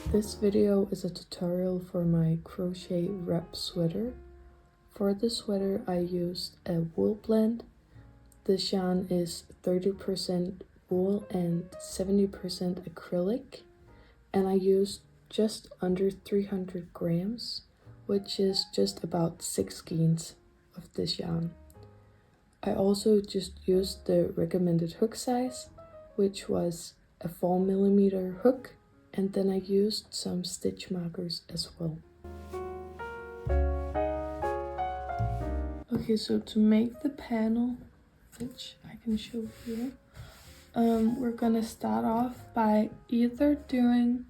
This video is a tutorial for my crochet wrap sweater. For the sweater I used a wool blend. This yarn is 30% wool and 70% acrylic, and I used just under 300 grams, which is just about 6 skeins of this yarn. I also just used the recommended hook size, which was a 4mm hook, and then I used some stitch markers as well. Okay, so to make the panel, which I can show here, we're gonna start off by either doing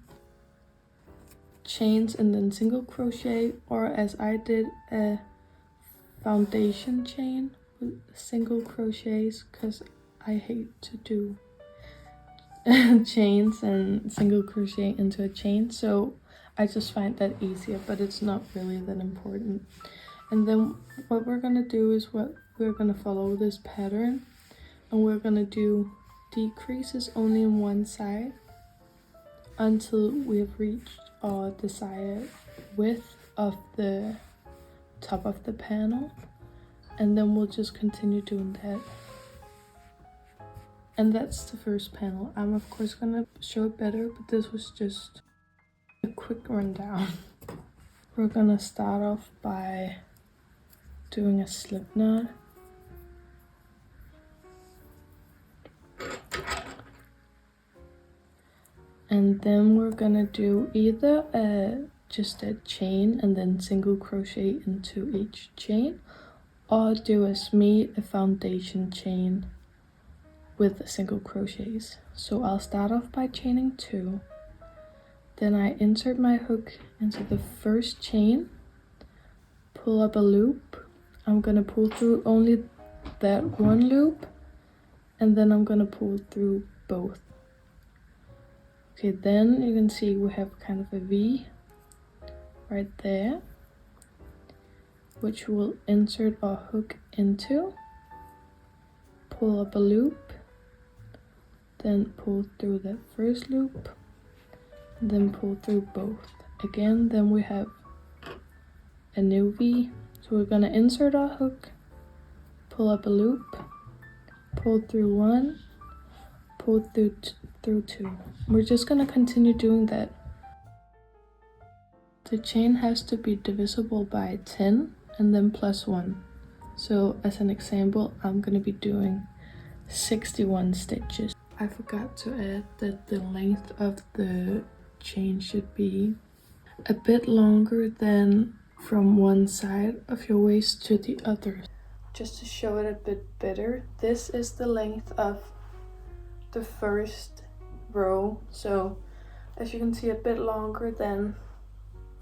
chains and then single crochet, or as I did, a foundation chain with single crochets, because I hate to do chains and single crochet into a chain, so I just find that easier, but it's not really that important. And then what we're gonna do is we're gonna follow this pattern, and we're gonna do decreases only on one side until we've reached our desired width of the top of the panel, and then we'll just continue doing that. And that's the first panel. I'm of course gonna show it better, but this was just a quick rundown. We're gonna start off by doing a slip knot. And then we're gonna do either just a chain and then single crochet into each chain, or do as me, a foundation chain with single crochets. So I'll start off by chaining 2. Then I insert my hook into the first chain, pull up a loop. I'm gonna pull through only that one loop, and then I'm gonna pull through both. Okay, then you can see we have kind of a V right there, which we'll insert our hook into, pull up a loop, then pull through that first loop, and then pull through both. Again, then we have a new V. So we're gonna insert our hook, pull up a loop, pull through 1, pull through 2. We're just gonna continue doing that. The chain has to be divisible by 10 and then plus 1. So as an example, I'm gonna be doing 61 stitches. I forgot to add that the length of the chain should be a bit longer than from one side of your waist to the other. Just to show it a bit better, this is the length of the first row, so as you can see, a bit longer than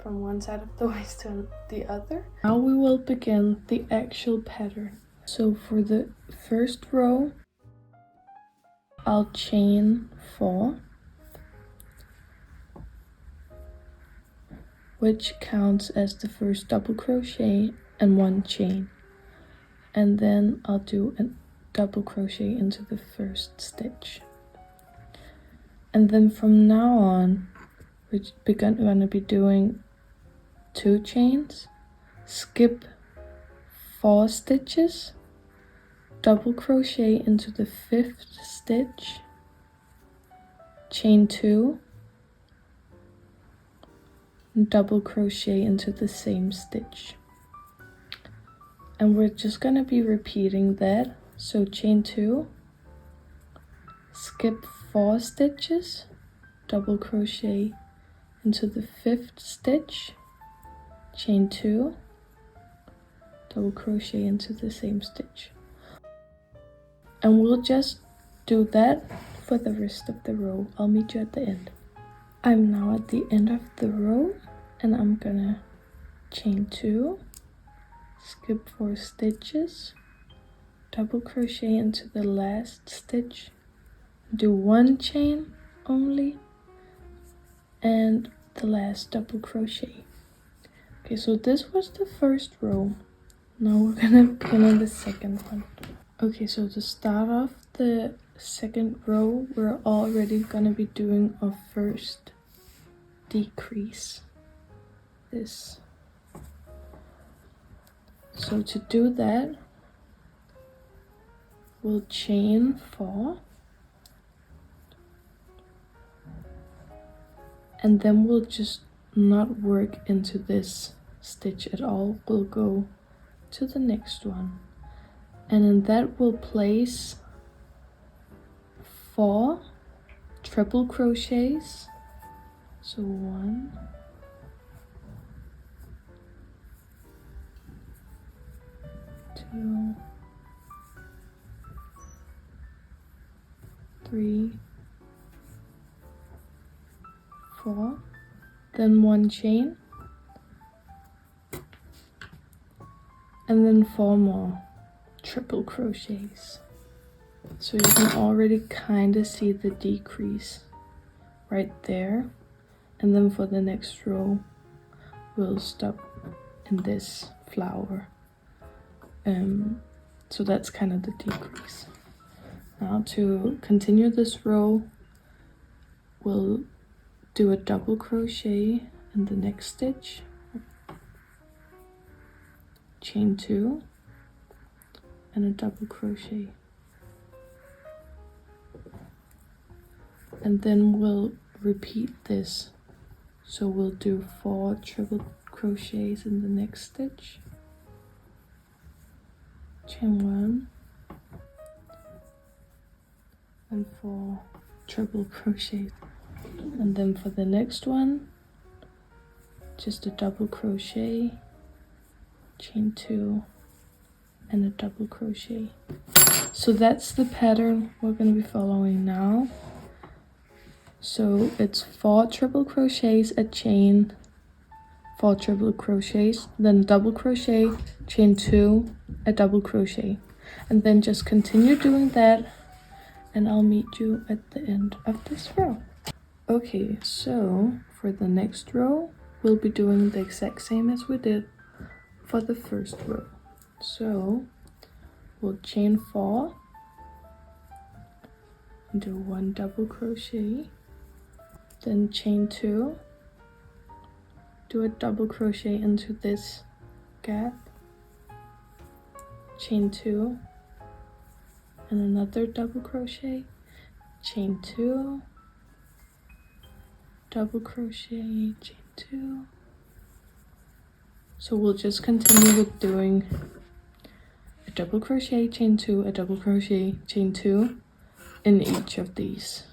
from one side of the waist to the other. Now we will begin the actual pattern. So for the first row, I'll chain 4, which counts as the first double crochet and 1 chain, and then I'll do a double crochet into the first stitch. And then from now on, we're gonna be doing 2 chains, skip 4 stitches, double crochet into the 5th stitch, chain 2, and double crochet into the same stitch. And we're just gonna be repeating that. So chain 2, skip 4 stitches, double crochet into the 5th stitch, chain 2, double crochet into the same stitch. And we'll just do that for the rest of the row. I'll meet you at the end. I'm now at the end of the row, and I'm gonna chain 2, skip 4 stitches, double crochet into the last stitch, do 1 chain only, and the last double crochet. Okay, so this was the first row. Now we're gonna begin on the second one. Okay, so to start off the second row, we're already gonna be doing our first decrease this. So to do that, we'll chain 4, and then we'll just not work into this stitch at all. We'll go to the next one, and in that we'll place 4 triple crochets. So 1, 2, 3, 4, then 1 chain, and then 4 more triple crochets. So you can already kind of see the decrease right there. And then for the next row, we'll stop in this flower. So that's kind of the decrease. Now to continue this row, we'll do a double crochet in the next stitch, chain 2, and a double crochet. And then we'll repeat this. So we'll do 4 triple crochets in the next stitch, chain 1, and 4 triple crochets. And then for the next one, just a double crochet, chain 2, and a double crochet. So that's the pattern we're going to be following now. So it's 4 triple crochets, a chain, 4 triple crochets, then double crochet, chain 2, a double crochet, and then just continue doing that, and I'll meet you at the end of this row. Okay, so for the next row, we'll be doing the exact same as we did for the first row. So we'll chain 4, and do 1 double crochet, then chain 2, do a double crochet into this gap, chain 2, and another double crochet, chain 2, double crochet, chain 2. So we'll just continue with doing a double crochet, chain 2, a double crochet, chain 2 in each of these.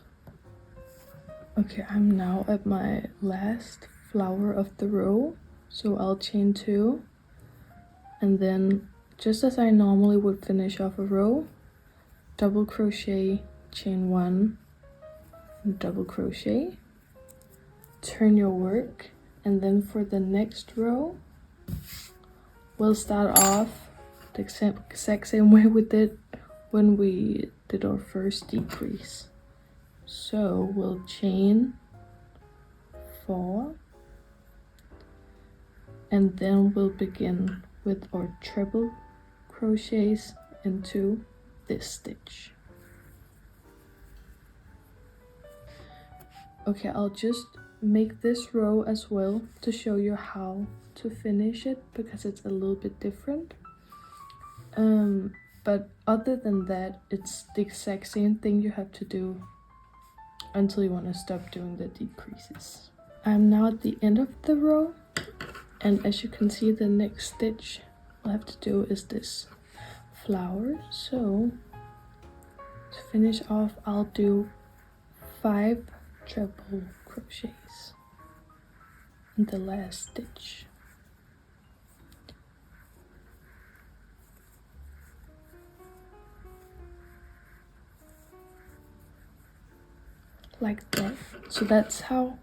Okay, I'm now at my last flower of the row, so I'll chain 2, and then just as I normally would finish off a row, double crochet, chain 1, and double crochet, turn your work, and then for the next row, we'll start off the exact same way we did when we did our first decrease. So we'll chain 4, and then we'll begin with our triple crochets into this stitch. Okay, I'll just make this row as well to show you how to finish it, because it's a little bit different. But other than that, it's the exact same thing you have to do until you want to stop doing the decreases. I'm now at the end of the row, and as you can see, the next stitch we'll have to do is this flower. So to finish off, I'll do 5 triple crochets in the last stitch. Like that. So that's how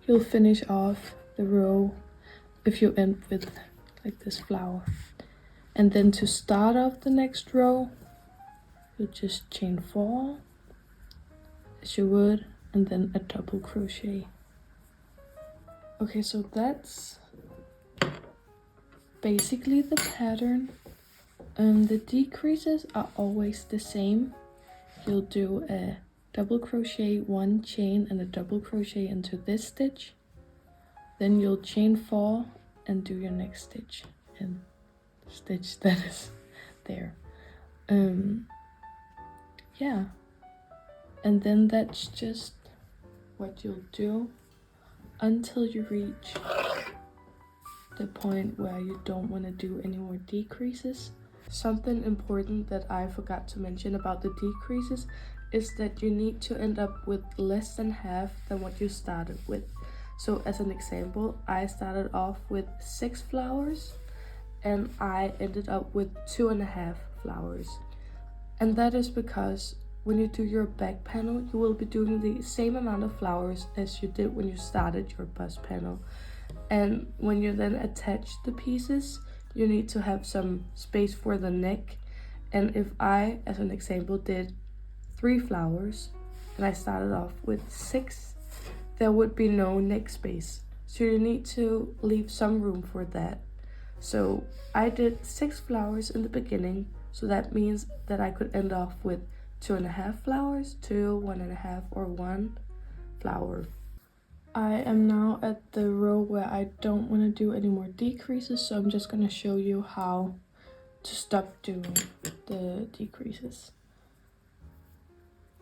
you'll finish off the row if you end with like this flower. And then to start off the next row, you'll just chain 4 as you would, and then a double crochet. Okay, so that's basically the pattern. The decreases are always the same. You'll do a double crochet, 1 chain, and a double crochet into this stitch, Then you'll chain 4 and do your next stitch and stitch that is there. Yeah, and then that's just what you'll do until you reach the point where you don't want to do any more decreases. Something important that I forgot to mention about the decreases is that you need to end up with less than half than what you started with. So as an example, I started off with 6 flowers and I ended up with 2.5 flowers. And that is because when you do your back panel, you will be doing the same amount of flowers as you did when you started your bust panel. And when you then attach the pieces, you need to have some space for the neck. And if I, as an example, did 3 flowers and I started off with 6, there would be no neck space. So you need to leave some room for that. So I did 6 flowers in the beginning, so that means that I could end off with 2.5 flowers, 2, 1.5, or 1 flower. I am now at the row where I don't want to do any more decreases, so I'm just going to show you how to stop doing the decreases.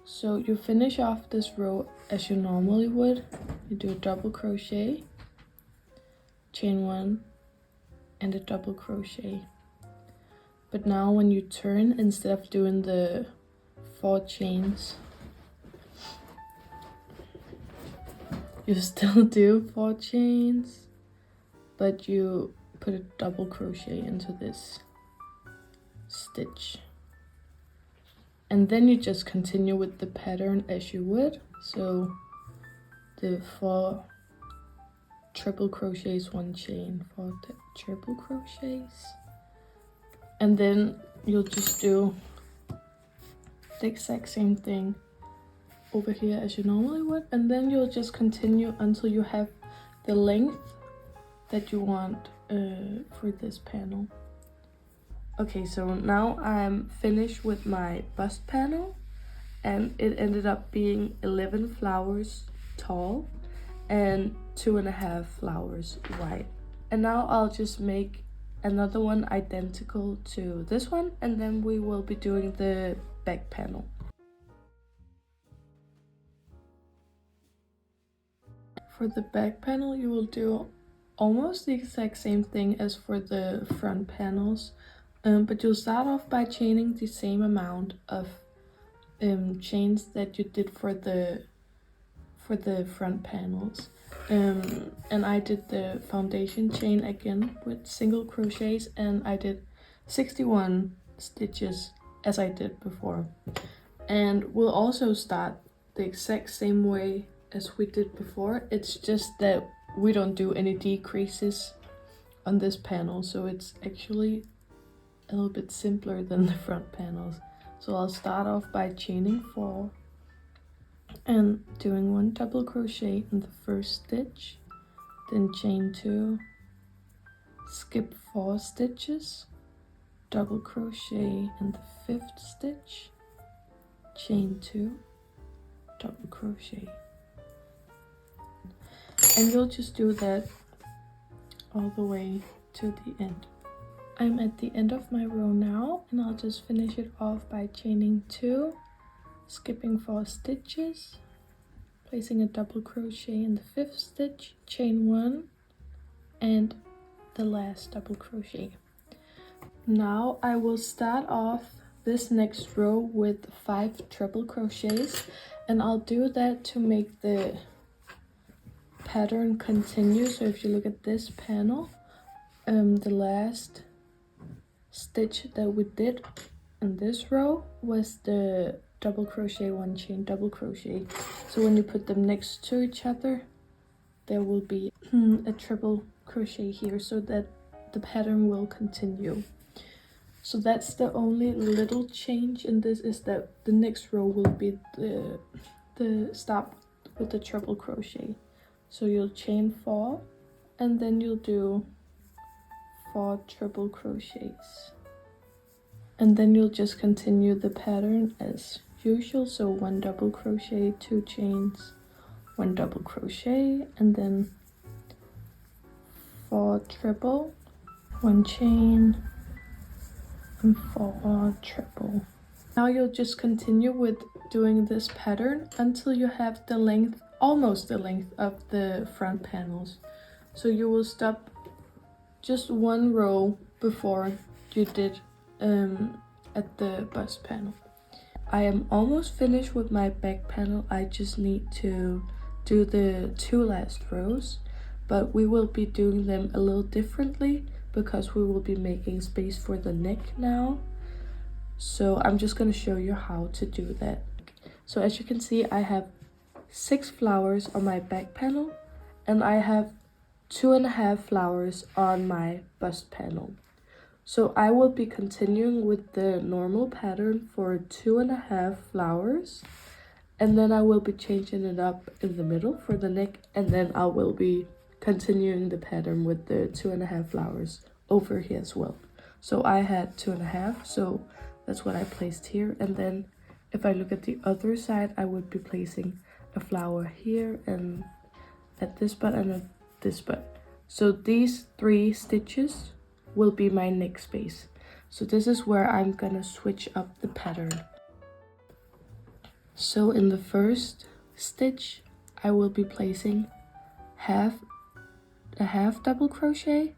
So you finish off this row as you normally would. You do a double crochet, chain 1, and a double crochet. But now when you turn, instead of doing the 4 chains, you still do 4 chains, but you put a double crochet into this stitch. And then you just continue with the pattern as you would. So the 4 triple crochets, 1 chain, 4 triple crochets. And then you'll just do the exact same thing over here as you normally would, and then you'll just continue until you have the length that you want for this panel. Okay, so now I'm finished with my bust panel, and it ended up being 11 flowers tall and 2.5 flowers wide. And now I'll just make another one identical to this one, and then we will be doing the back panel. For the back panel, you will do almost the exact same thing as for the front panels, but you'll start off by chaining the same amount of chains that you did for the front panels. And I did the foundation chain again with single crochets, and I did 61 stitches as I did before. And we'll also start the exact same way as we did before. It's just that we don't do any decreases on this panel, so it's actually a little bit simpler than the front panels. So I'll start off by chaining 4 and doing 1 double crochet in the first stitch, then chain 2, skip 4 stitches, double crochet in the 5th stitch, chain 2, double crochet. And you'll just do that all the way to the end. I'm at the end of my row now, and I'll just finish it off by chaining 2, skipping 4 stitches, placing a double crochet in the 5th stitch, chain 1, and the last double crochet. Now I will start off this next row with 5 triple crochets, and I'll do that to make the pattern continue. So if you look at this panel, the last stitch that we did in this row was the double crochet, 1 chain, double crochet. So when you put them next to each other, there will be a triple crochet here, so that the pattern will continue. So that's the only little change in this, is that the next row will be the stop with the triple crochet. So you'll chain 4 and then you'll do 4 triple crochets, and then you'll just continue the pattern as usual. So 1 double crochet, 2 chains, 1 double crochet, and then 4 triple, 1 chain, and 4 triple. Now you'll just continue with doing this pattern until you have the length, almost the length of the front panels. So you will stop just 1 row before you did at the bust panel. I am almost finished with my back panel. I just need to do the 2 last rows, but we will be doing them a little differently because we will be making space for the neck now. So I'm just going to show you how to do that. So as you can see, I have 6 flowers on my back panel and I have 2.5 flowers on my bust panel. So I will be continuing with the normal pattern for 2.5 flowers, and then I will be changing it up in the middle for the neck, and then I will be continuing the pattern with the 2.5 flowers over here as well. So I had 2.5, so that's what I placed here. And then if I look at the other side, I would be placing a flower here and at this spot and at this spot. So these 3 stitches will be my neck space. So this is where I'm gonna switch up the pattern. So in the first stitch, I will be placing a half double crochet,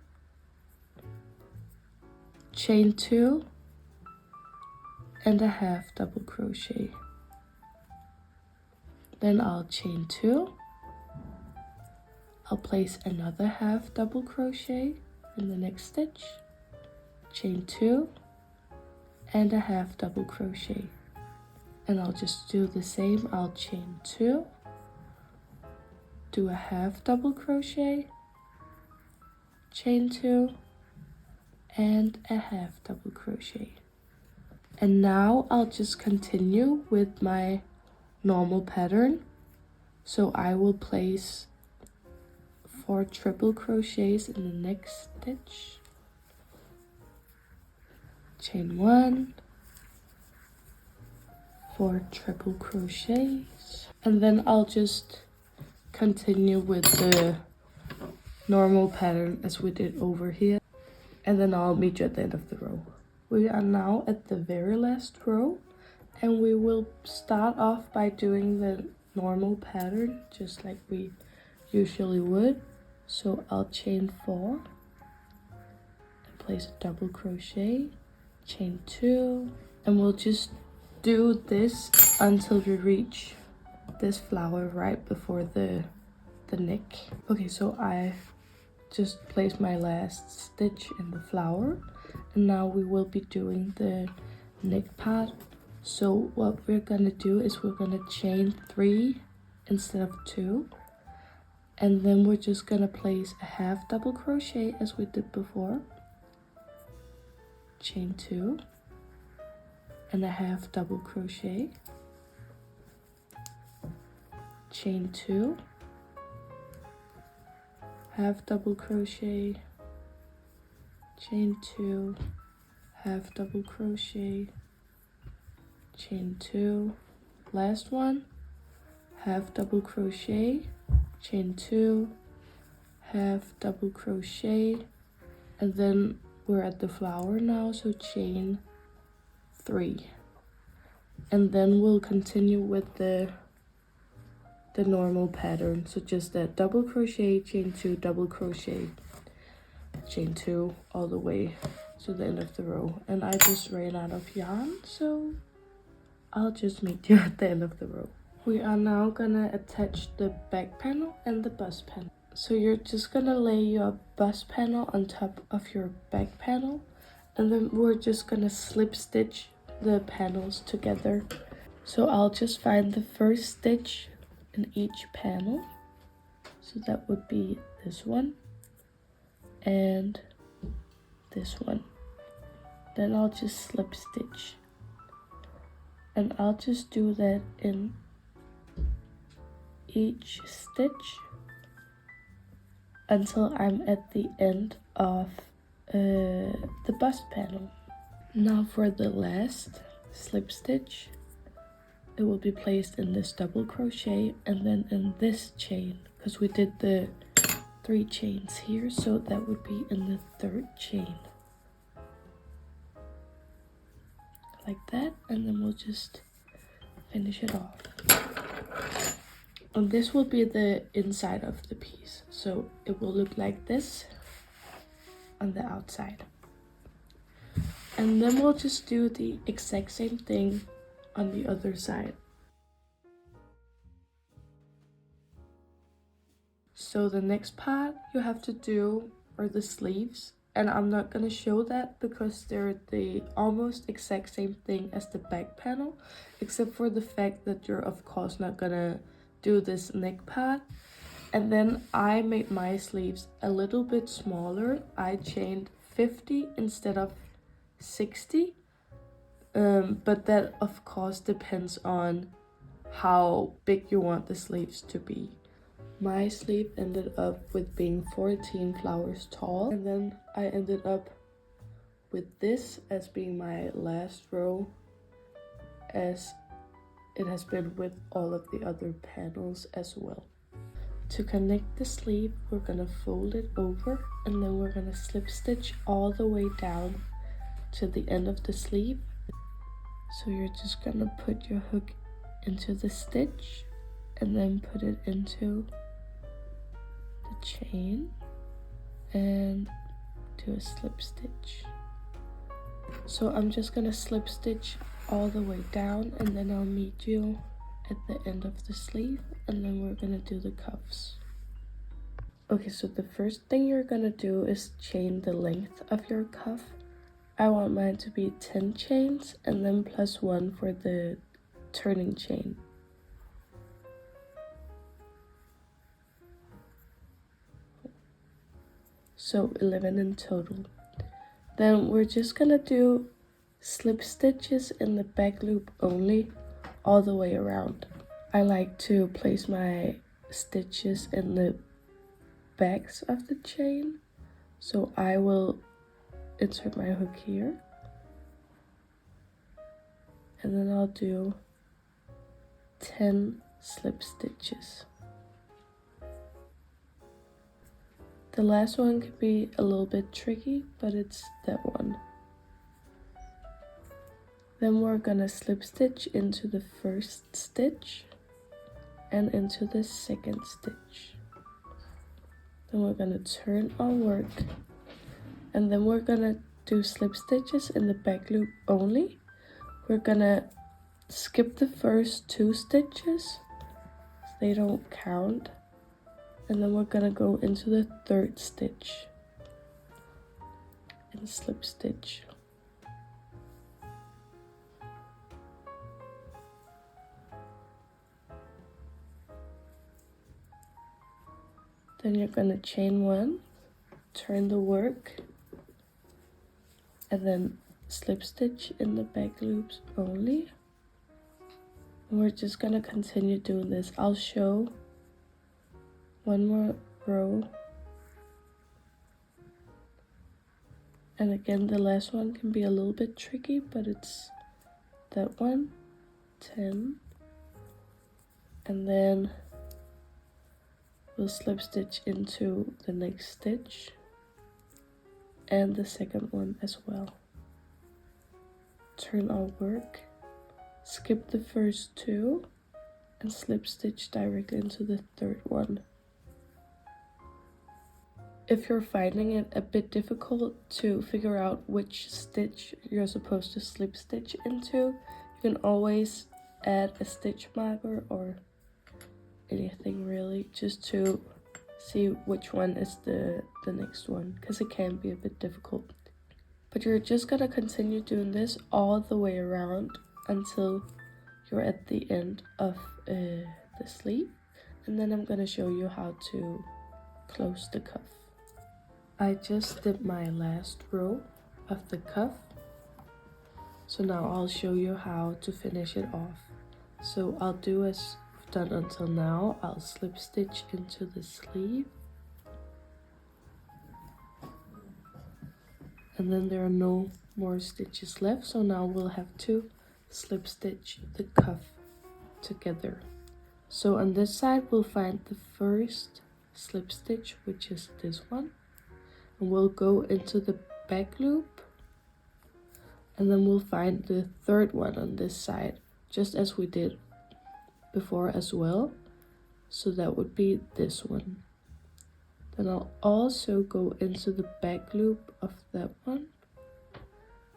chain 2, and a half double crochet. Then I'll chain 2. I'll place another half double crochet in the next stitch, chain 2, and a half double crochet. And I'll just do the same. I'll chain 2, do a half double crochet, chain 2, and a half double crochet. And now I'll just continue with my normal pattern. So I will place 4 triple crochets in the next stitch, chain 1, 4 triple crochets, and then I'll just continue with the normal pattern as we did over here, and then I'll meet you at the end of the row. We are now at the very last row, and we will start off by doing the normal pattern just like we usually would. So I'll chain 4 and place a double crochet, chain 2, and we'll just do this until we reach this flower right before the neck. Okay, so I just placed my last stitch in the flower, and now we will be doing the neck part. So what we're gonna do is we're gonna chain 3 instead of 2. And then we're just gonna place a half double crochet as we did before, chain 2, and a half double crochet, chain 2, half double crochet, chain 2, half double crochet, chain 2, last one, half double crochet, chain 2, half double crochet, and then we're at the flower now, so chain 3, and then we'll continue with the normal pattern. So just that double crochet, chain 2, double crochet, chain 2 all the way to the end of the row. And I just ran out of yarn, so I'll just meet you at the end of the row. We are now gonna attach the back panel and the bust panel. So you're just gonna lay your bust panel on top of your back panel, and then we're just gonna slip stitch the panels together. So I'll just find the first stitch in each panel. So that would be this one and this one. Then I'll just slip stitch, and I'll just do that in each stitch until I'm at the end of the bust panel. Now for the last slip stitch, it will be placed in this double crochet and then in this chain, because we did the 3 chains here, so that would be in the 3rd chain. Like that, and then we'll just finish it off. And this will be the inside of the piece, so it will look like this on the outside. And then we'll just do the exact same thing on the other side. So the next part you have to do are the sleeves, and I'm not gonna show that because they're the almost exact same thing as the back panel, except for the fact that you're of course not gonna do this neck part. And then I made my sleeves a little bit smaller. I chained 50 instead of 60, but that of course depends on how big you want the sleeves to be. My sleeve ended up with being 14 flowers tall, and then I ended up with this as being my last row, as it has been with all of the other panels as well. To connect the sleeve, we're gonna fold it over, and then we're gonna slip stitch all the way down to the end of the sleeve. So you're just gonna put your hook into the stitch and then put it into the chain and do a slip stitch. So I'm just gonna slip stitch all the way down, and then I'll meet you at the end of the sleeve, and then we're gonna do the cuffs. Okay, so the first thing you're gonna do is chain the length of your cuff. I want mine to be 10 chains and then plus 1 for the turning chain. So 11 in total. Then we're just gonna do slip stitches in the back loop only all the way around. I like to place my stitches in the backs of the chain, so I will insert my hook here, and then I'll do 10 slip stitches. The last one could be a little bit tricky, but it's that one. Then we're gonna slip stitch into the first stitch and into the second stitch. Then we're gonna turn our work, and then we're gonna do slip stitches in the back loop only. We're gonna skip the first 2 stitches, so they don't count. And then we're gonna go into the 3rd stitch and slip stitch. Then you're gonna chain 1, turn the work, and then slip stitch in the back loops only. And we're just gonna continue doing this. I'll show one more row, and again the last one can be a little bit tricky, but it's that one, 10, and then we'll slip stitch into the next stitch and the second one as well. Turn our work, skip the first 2, and slip stitch directly into the 3rd one. If you're finding it a bit difficult to figure out which stitch you're supposed to slip stitch into, you can always add a stitch marker or anything really, just to see which one is the next one, because it can be a bit difficult. But you're just gonna continue doing this all the way around until you're at the end of the sleeve, and then I'm gonna show you how to close the cuff. I just did my last row of the cuff, so now I'll show you how to finish it off. So I'll do as we've done until now. I'll slip stitch into the sleeve, and then there are no more stitches left, so now we'll have to slip stitch the cuff together. So on this side we'll find the first slip stitch, which is this one, and we'll go into the back loop, and then we'll find the third one on this side, just as we did before as well. So that would be this one. Then I'll also go into the back loop of that one.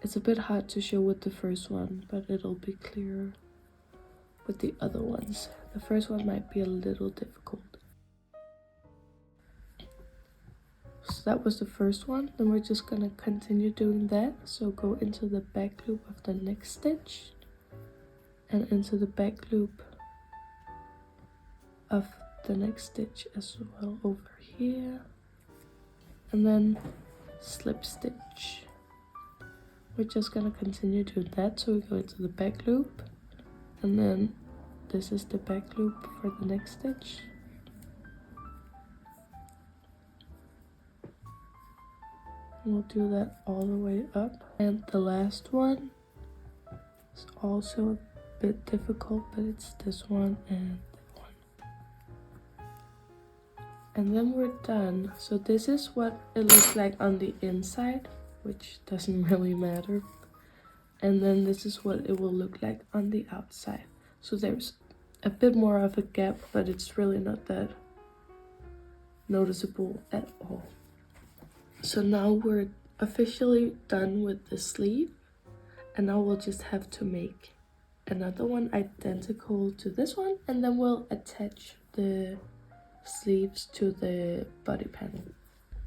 It's a bit hard to show with the first one, but it'll be clearer with the other ones. The first one might be a little difficult. So that was the first one. Then we're just gonna continue doing that. So go into the back loop of the next stitch and into the back loop of the next stitch as well over here, and then slip stitch. We're just gonna continue doing that. So we go into the back loop, and then this is the back loop for the next stitch. We'll do that all the way up. And the last one is also a bit difficult, but it's this one and that one. And then we're done. So this is what it looks like on the inside, which doesn't really matter. And then this is what it will look like on the outside. So there's a bit more of a gap, but it's really not that noticeable at all. So now we're officially done with the sleeve, and now we'll just have to make another one identical to this one, and then we'll attach the sleeves to the body panel.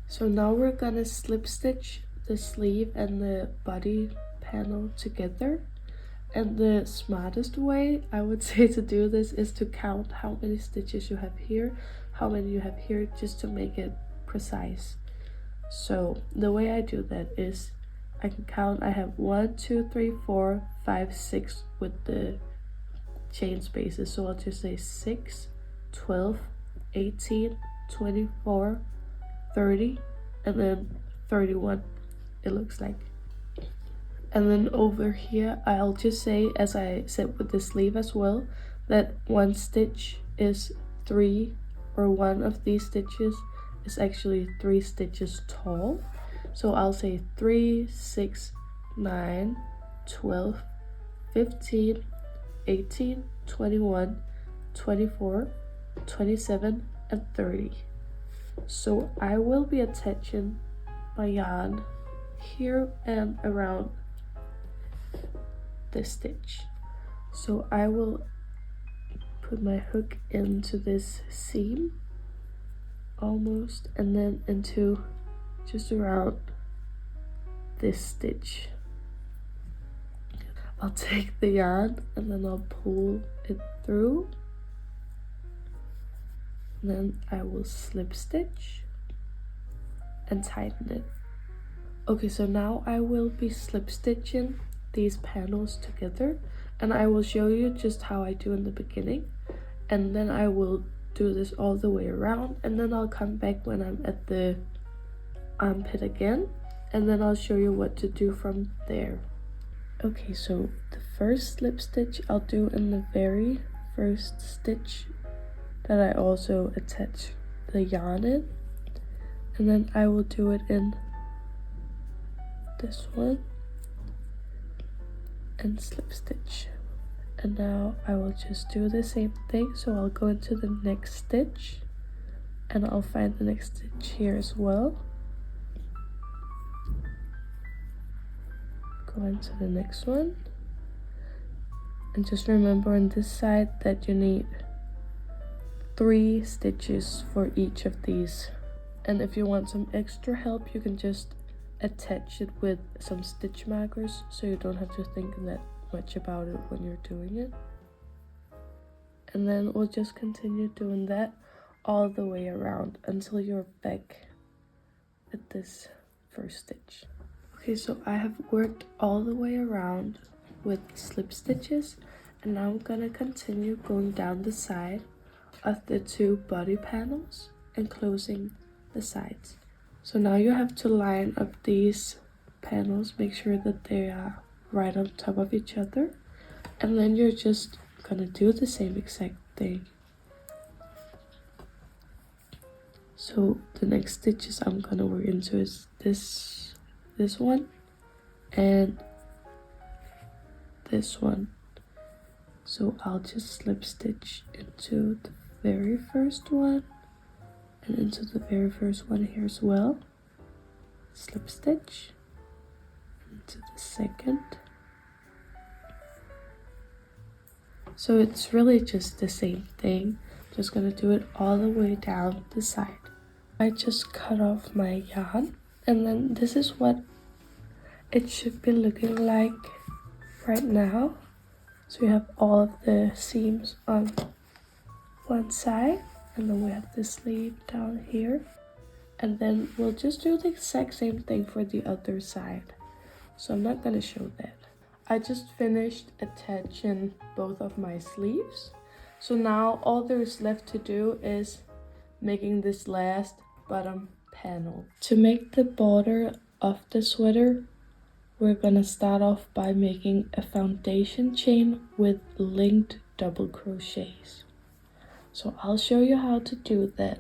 So now we're gonna slip stitch the sleeve and the body panel together, and the smartest way I would say to do this is to count how many stitches you have here, how many you have here, just to make it precise. So the way I do that is I can count. I have 1 2 3 4 5 6 with the chain spaces, so I'll just say 6 12 18 24 30 and then 31 it looks like. And then over here I'll just say, as I said with the sleeve as well, that one stitch is 3, or one of these stitches is actually 3 stitches tall. So I'll say 3 6 9 12 15 18 21 24 27 and 30. So I will be attaching my yarn here and around this stitch. So I will put my hook into this seam almost, and then into just around this stitch. I'll take the yarn and then I'll pull it through, and then I will slip stitch and tighten it. Okay, so now I will be slip stitching these panels together, and I will show you just how I do in the beginning, and then I will do this all the way around, and then I'll come back when I'm at the armpit again, and then I'll show you what to do from there. Okay, so the first slip stitch I'll do in the very first stitch that I also attach the yarn in, and then I will do it in this one and slip stitch. And now I will just do the same thing. So I'll go into the next stitch and I'll find the next stitch here as well. Go into the next one. And just remember on this side that you need 3 stitches for each of these. And if you want some extra help, you can just attach it with some stitch markers, so you don't have to think that much about it when you're doing it. And then we'll just continue doing that all the way around until you're back at this first stitch. Okay, so I have worked all the way around with slip stitches, and now I'm gonna continue going down the side of the 2 body panels and closing the sides. So now you have to line up these panels, make sure that they are right on top of each other, and then you're just gonna do the same exact thing. So the next stitches I'm gonna work into is this one and this one. So I'll just slip stitch into the very first one and into the very first one here as well. Slip stitch into the second. So it's really just the same thing. Just gonna do it all the way down the side. I just cut off my yarn, and then this is what it should be looking like right now. So we have all of the seams on one side, and then we have the sleeve down here. And then we'll just do the exact same thing for the other side. So I'm not gonna show that. I just finished attaching both of my sleeves. So now all there is left to do is making this last bottom panel. To make the border of the sweater, we're gonna start off by making a foundation chain with linked double crochets. So I'll show you how to do that.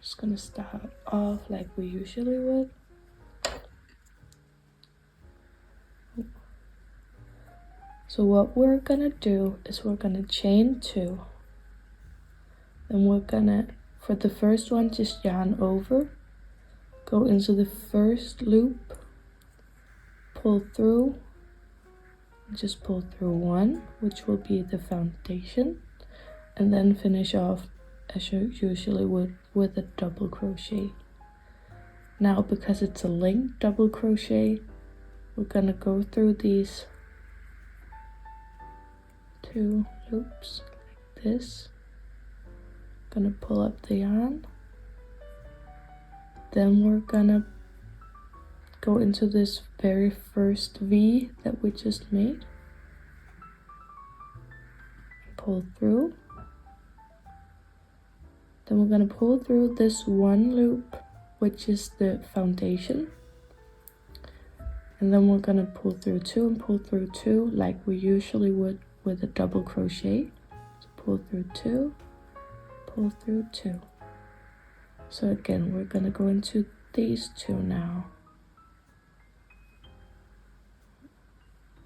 Just gonna start off like we usually would. So what we're gonna do is we're gonna chain 2. Then we're gonna, for the first one, just yarn over, go into the first loop, pull through, just pull through 1, which will be the foundation, and then finish off as you usually would with a double crochet. Now because it's a linked double crochet, we're gonna go through these 2 loops like this. Gonna pull up the yarn, then we're gonna go into this very first V that we just made, pull through, then we're gonna pull through this 1 loop, which is the foundation, and then we're gonna pull through 2 and pull through 2 like we usually would with a double crochet. So pull through 2, pull through 2. So again, we're gonna go into these 2 now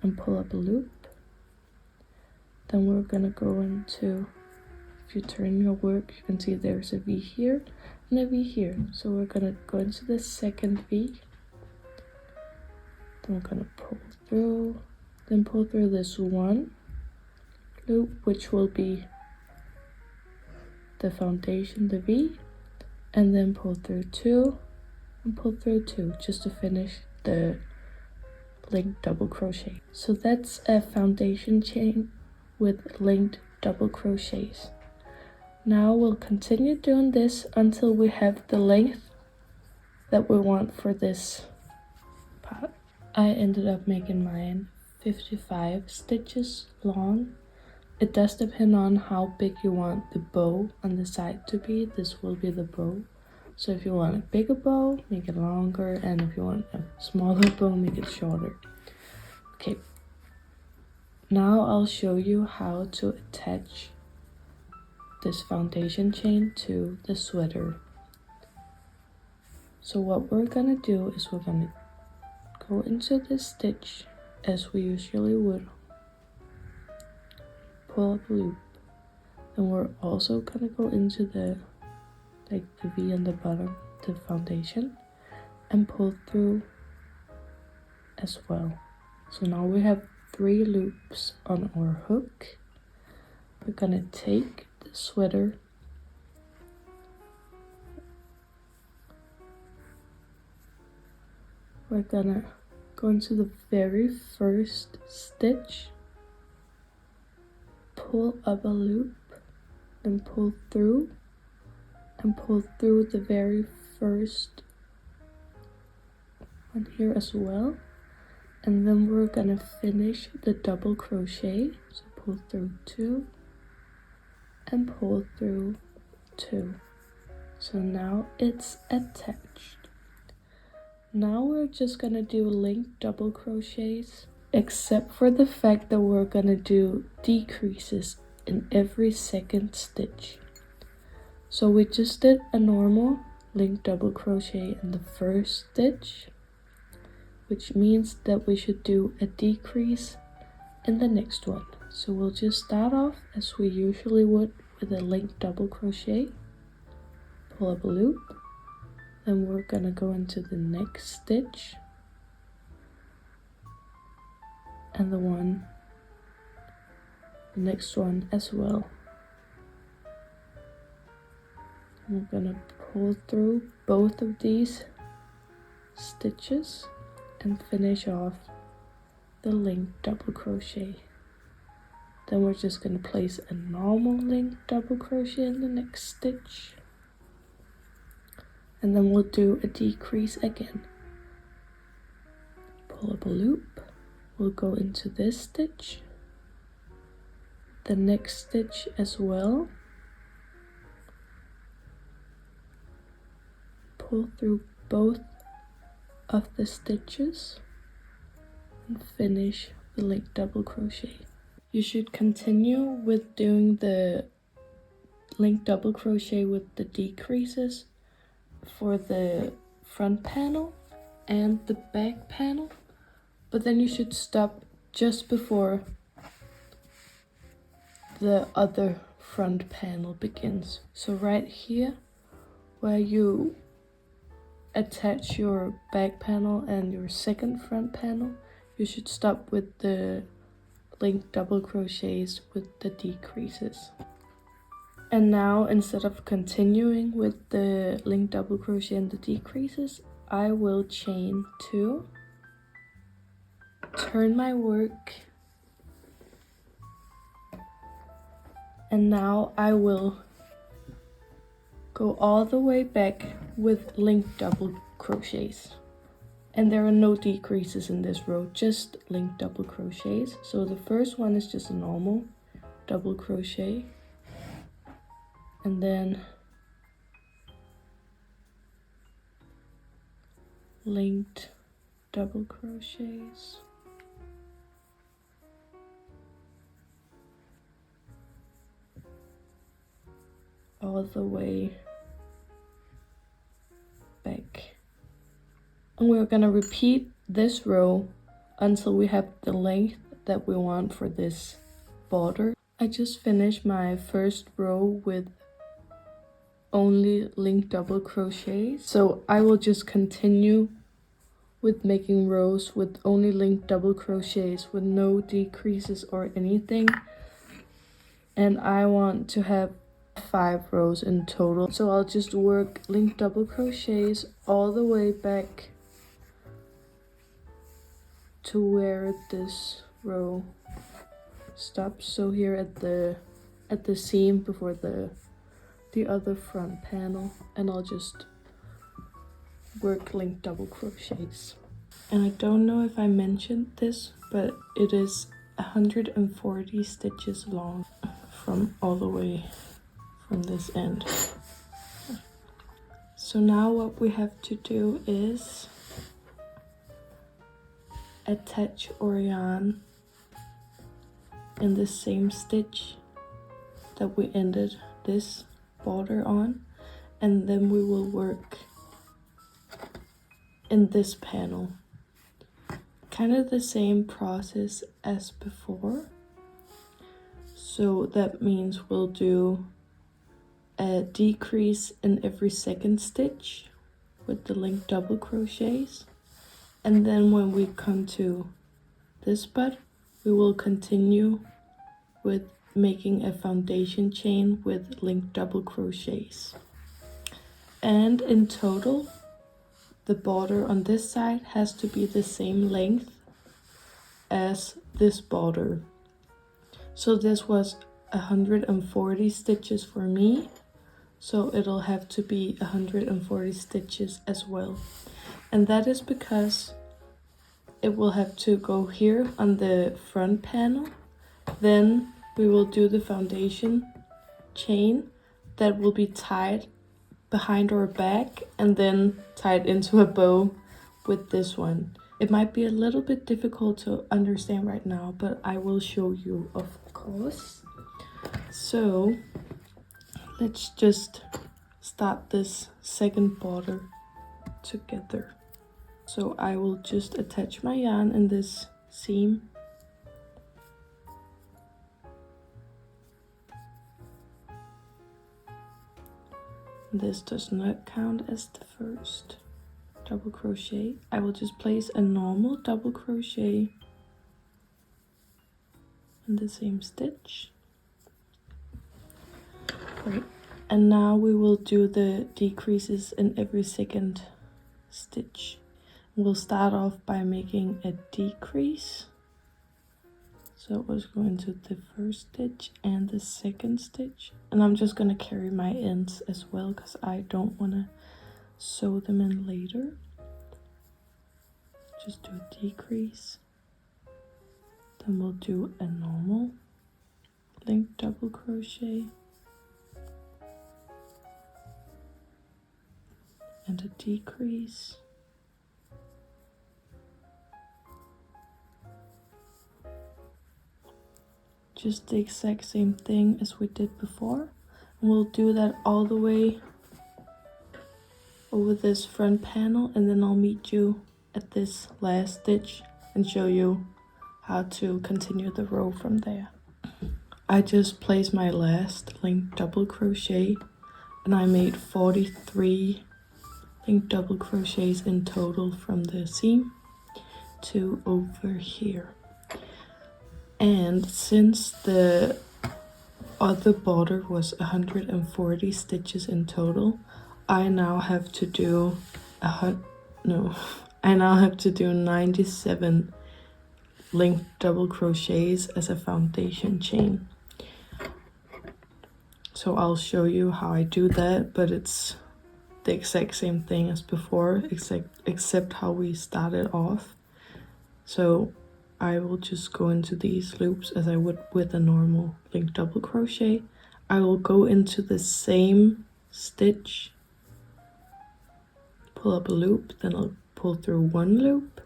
and pull up a loop. Then we're gonna go into, if you turn your work, you can see there's a V here and a V here. So we're gonna go into the second V. Then we're gonna pull through, then pull through this 1 loop, which will be the foundation, the V, and then pull through 2 and pull through 2 just to finish the linked double crochet. So that's a foundation chain with linked double crochets. Now we'll continue doing this until we have the length that we want for this part. I ended up making mine 55 stitches long. It does depend on how big you want the bow on the side to be. This will be the bow. So if you want a bigger bow, make it longer, and if you want a smaller bow, make it shorter. Okay, now I'll show you how to attach this foundation chain to the sweater. So what we're gonna do is we're gonna go into this stitch as we usually would, pull up a loop, and we're also gonna go into the V on the bottom, the foundation, and pull through as well. So now we have 3 loops on our hook. We're gonna take the sweater, we're gonna go into the very first stitch, pull up a loop, then pull through, and pull through the very first one here as well. And then we're gonna finish the double crochet. So pull through 2 and pull through 2. So now it's attached. Now we're just gonna do linked double crochets, except for the fact that we're gonna do decreases in every second stitch. So we just did a normal link double crochet in the first stitch, which means that we should do a decrease in the next one. So we'll just start off as we usually would with a link double crochet, pull up a loop, then we're gonna go into the next stitch and the next one as well. We're gonna pull through both of these stitches and finish off the link double crochet. Then we're just gonna place a normal link double crochet in the next stitch, and then we'll do a decrease again. Pull up a loop, we'll go into this stitch, the next stitch as well, pull through both of the stitches and finish the link double crochet. You should continue with doing the link double crochet with the decreases for the front panel and the back panel, but then you should stop just before the other front panel begins. So right here where you attach your back panel and your second front panel, you should stop with the link double crochets with the decreases. And now, instead of continuing with the link double crochet and the decreases, I will chain 2, turn my work, and now I will go all the way back with link double crochets. And there are no decreases in this row, just link double crochets. So the first one is just a normal double crochet, and then linked double crochets, all the way back. And we're gonna repeat this row until we have the length that we want for this border. I just finished my first row with only link double crochets, so I will just continue with making rows with only link double crochets with no decreases or anything, and I want to have 5 rows in total. So I'll just work link double crochets all the way back to where this row stops, so here at the seam before the other front panel, and I'll just work link double crochets. And I don't know if I mentioned this, but it is 140 stitches long from all the way from this end. So now what we have to do is attach our yarn in the same stitch that we ended this border on, and then we will work in this panel. Kind of the same process as before. So that means we'll do a decrease in every second stitch with the link double crochets, and then when we come to this spot, we will continue with making a foundation chain with link double crochets. And in total, the border on this side has to be the same length as this border. So this was 140 stitches for me, so it'll have to be 140 stitches as well. And that is because it will have to go here on the front panel, then we will do the foundation chain that will be tied behind our back and then tied into a bow with this one. It might be a little bit difficult to understand right now, but I will show you, of course. So let's just start this second border together. So I will just attach my yarn in this seam. This does not count as the first double crochet. I will just place a normal double crochet in the same stitch. Right, and now we will do the decreases in every second stitch. We'll start off by making a decrease. So it was going to the first stitch and the second stitch. And I'm just going to carry my ends as well because I don't want to sew them in later. Just do a decrease. Then we'll do a normal linked double crochet. And a decrease. Just the exact same thing as we did before. And we'll do that all the way over this front panel, and then I'll meet you at this last stitch and show you how to continue the row from there. I just placed my last linked double crochet and I made 43 linked double crochets in total from the seam to over here. And since the other border was 140 stitches in total, I now have to do 97 linked double crochets as a foundation chain. So I'll show you how I do that, but it's the exact same thing as before, except how we started off. So I will just go into these loops as I would with a normal linked double crochet. I will go into the same stitch, pull up a loop, then I'll pull through one loop,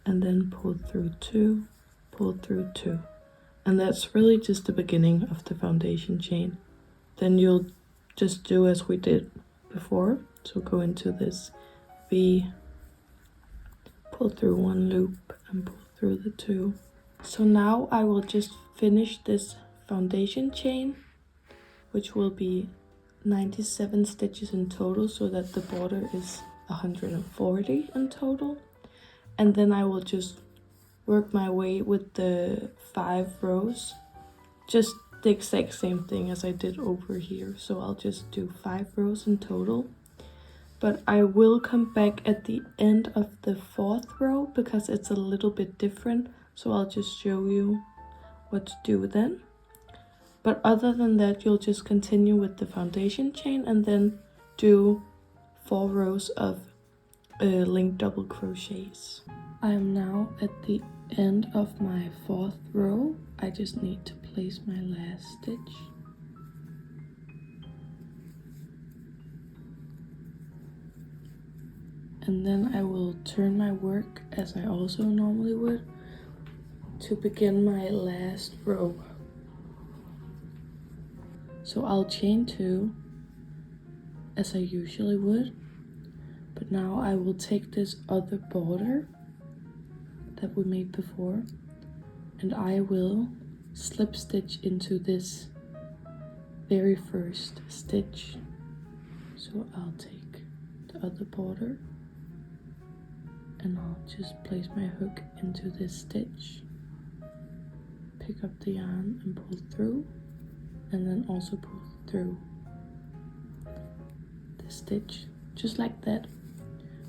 and then pull through two, pull through two. And that's really just the beginning of the foundation chain. Then you'll just do as we did before. So go into this V, pull through one loop, and pull through the two. So now I will just finish this foundation chain, which will be 97 stitches in total, so that the border is 140 in total. And then I will just work my way with the 5 rows, just the exact same thing as I did over here. So I'll just do 5 rows in total. But I will come back at the end of the 4th row because it's a little bit different. So I'll just show you what to do then. But other than that, you'll just continue with the foundation chain and then do 4 rows of linked double crochets. I am now at the end of my 4th row. I just need to place my last stitch. And then I will turn my work as I also normally would to begin my last row. So I'll chain 2 as I usually would, but now I will take this other border that we made before and I will slip stitch into this very first stitch. So I'll take the other border and I'll just place my hook into this stitch, pick up the yarn and pull through, and then also pull through the stitch, just like that.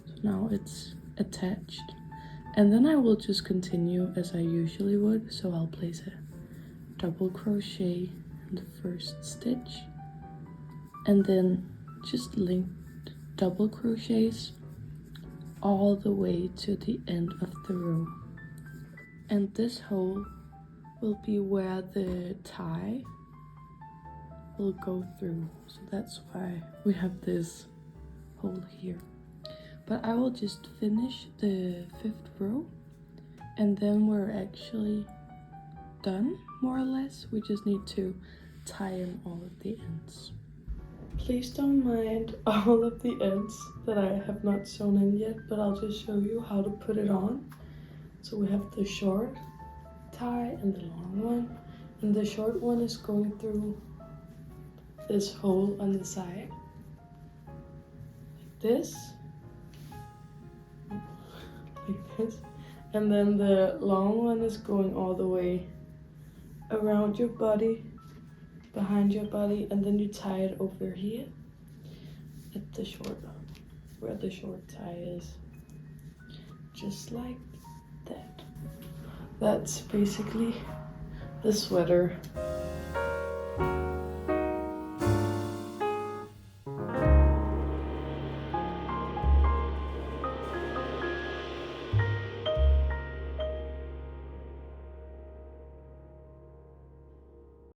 So now it's attached. And then I will just continue as I usually would. So I'll place a double crochet in the first stitch, and then just linked double crochets all the way to the end of the row. And this hole will be where the tie will go through. So that's why we have this hole here. But I will just finish the 5th row and then we're actually done, more or less. We just need to tie in all of the ends. Please don't mind all of the ends that I have not sewn in yet, but I'll just show you how to put it on. So we have the short tie and the long one, and the short one is going through this hole on the side, like this, like this, and then the long one is going all the way around your body, behind your body, and then you tie it over here at the short, where the short tie is, just like that. That's basically the sweater.